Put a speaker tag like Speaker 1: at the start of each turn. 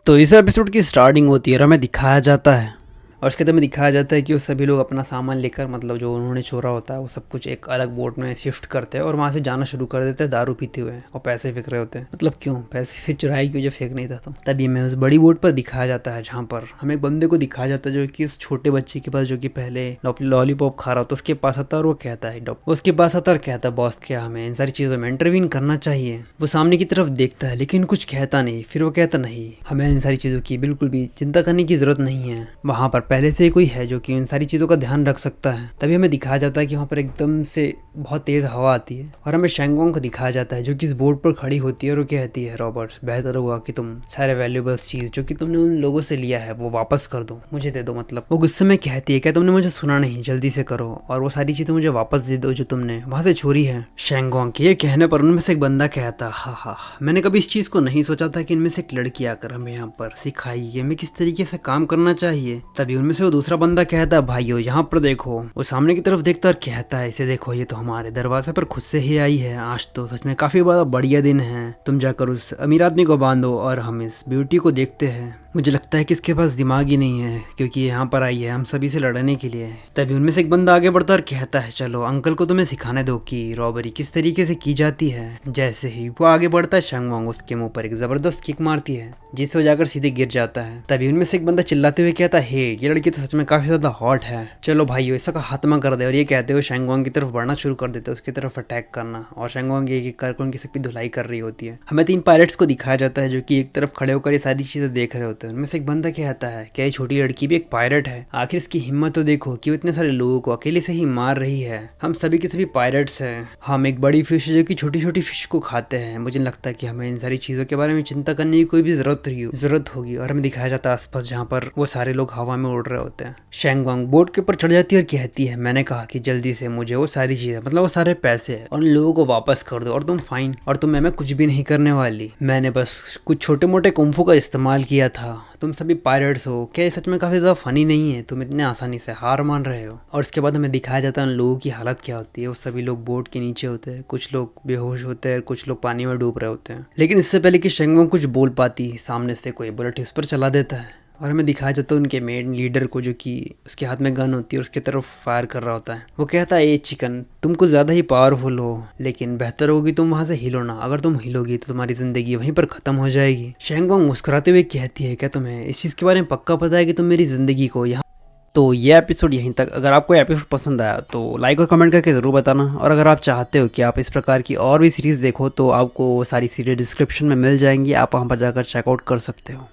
Speaker 1: तो इस एपिसोड की स्टार्टिंग होती है और हमें दिखाया जाता है और उसके बाद में दिखाया जाता है कि वो सभी लोग अपना सामान लेकर मतलब जो उन्होंने चोरा होता है वो सब कुछ एक अलग बोट में शिफ्ट करते हैं और वहाँ से जाना शुरू कर देते हैं दारू पीते हुए और पैसे फेंक रहे होते हैं। मतलब क्यों पैसे फिर चुराई क्यों जब फेंक नहीं था तो तभी हमें उस बड़ी बोट पर दिखाया जाता है जहाँ पर हमें एक बंदे को दिखाया जाता है जो कि उस छोटे बच्चे के पास जो कि पहले लॉलीपॉप खा रहा होता है उसके पास आता है और वो कहता है उसके पास आता है और कहता है बॉस क्या हमें इन सारी चीज़ों में इंटरवीन करना चाहिए। वो सामने की तरफ देखता है लेकिन कुछ कहता नहीं। फिर वो कहता नहीं हमें इन सारी चीज़ों की बिल्कुल भी चिंता करने की जरूरत नहीं है, वहाँ पर पहले से ही कोई है जो कि इन सारी चीज़ों का ध्यान रख सकता है। तभी हमें दिखाया जाता है कि वहाँ पर एकदम से बहुत तेज़ हवा आती है और हमें शेंगोंग को दिखाया जाता है जो कि इस बोर्ड पर खड़ी होती है और वो कहती है रॉबर्ट्स बेहतर होगा कि तुम सारे वैल्यूएबल्स चीज़ जो कि तुमने उन लोगों से लिया है वो वापस कर दो, मुझे दे दो। मतलब वो गुस्से में कहती है क्या तुमने मुझे सुना नहीं, जल्दी से करो और वो सारी चीज़ें मुझे वापस दे दो जो तुमने वहाँ से चोरी है। शेंगोंग के ये कहने पर उनमें से एक बंदा कहता हा मैंने कभी इस चीज़ को नहीं सोचा था कि इनमें से एक लड़की आकर हमें यहाँ पर सिखाई हमें किस तरीके से काम करना चाहिए। तभी उनमें से वो दूसरा बंदा कहता है भाइयों यहाँ पर देखो। वो सामने की तरफ देखता और कहता है इसे देखो ये तो हमारे दरवाजे पर खुद से ही आई है, आज तो सच में काफी बड़ा बढ़िया दिन है, तुम जाकर उस अमीर आदमी को बांधो और हम इस ब्यूटी को देखते हैं। मुझे लगता है कि इसके पास दिमाग ही नहीं है क्योंकि ये यहाँ पर आई है हम सभी से लड़ने के लिए। तभी उनमें से एक बंदा आगे बढ़ता और कहता है चलो अंकल को तुम्हें सिखाने दो कि रॉबरी किस तरीके से की जाती है। जैसे ही वो आगे बढ़ता है शेंगोंग उसके मुंह पर एक जबरदस्त किक मारती है जिससे वो जाकर सीधे गिर जाता है। तभी उनमें से एक बंदा चिल्लाते हुए कहता है हे ये लड़की तो सच में काफी ज्यादा हॉट है, चलो भाइयों इसका खात्मा कर दे। और ये कहते हुए शेंगोंग की तरफ बढ़ना शुरू कर देते हैं, उसकी तरफ अटैक करना। और शेंगोंग एक कर उनकी सबकी धुलाई कर रही होती है। हमें 3 पायलट्स को दिखाया जाता है जो कि एक तरफ खड़े होकर ये सारी चीजें देख रहे होते हैं। उनमें से एक बंदा कहता है क्या ये छोटी लड़की भी एक पायलट है, आखिर इसकी हिम्मत तो देखो कि वो इतने सारे लोगों को अकेले से ही मार रही है, हम सभी के सभी पायलट्स हैं, हम एक बड़ी फिश जो कि छोटी छोटी फिश को खाते हैं। मुझे लगता है कि हमें इन सारी चीजों के बारे में चिंता करने की कोई भी जरूरत होगी। और हमें दिखाया जाता है आसपास जहाँ पर वो सारे लोग हवा में उड़ रहे होते हैं। शेंगोंग बोट के ऊपर चढ़ जाती है और कहती है मैंने कहा कि जल्दी से मुझे वो सारी चीजें मतलब वो सारे पैसे और उन लोगों को वापस कर दो और तुम फाइन, और तुम मैं कुछ भी नहीं करने वाली, मैंने बस कुछ छोटे मोटे कुंफू का इस्तेमाल किया था, तुम सभी पायलट्स हो, क्या ये सच में काफी ज्यादा फनी नहीं है, तुम इतने आसानी से हार मान रहे हो। और इसके बाद हमें दिखाया जाता है उन लोगों की हालत क्या होती है। वो सभी लोग बोट के नीचे होते हैं, कुछ लोग बेहोश होते हैं, कुछ लोग पानी में डूब रहे होते हैं। लेकिन इससे पहले कि शेंगोंग कुछ बोल पाती सामने से कोई बुलेट उस पर चला देता है और हमें दिखाया जाता है उनके मेन लीडर को जो कि उसके हाथ में गन होती है और उसकी तरफ फायर कर रहा होता है। वो कहता है ये चिकन तुम कुछ ज़्यादा ही पावरफुल हो लेकिन बेहतर होगी तुम वहाँ से हिलो ना, अगर तुम हिलोगी तो तुम्हारी ज़िंदगी वहीं पर ख़त्म हो जाएगी। शेंगोंग मुस्कुराते हुए कहती है क्या तुम्हें इस चीज़ के बारे में पक्का पता है कि तुम मेरी ज़िंदगी को यहाँ। तो ये एपिसोड यहीं तक। अगर आपको एपिसोड पसंद आया तो लाइक और कमेंट करके ज़रूर बताना। और अगर आप चाहते हो कि आप इस प्रकार की और भी सीरीज़ देखो तो आपको सारी सीरीज डिस्क्रिप्शन में मिल जाएंगी, आप वहाँ पर जाकर चेकआउट कर सकते हो।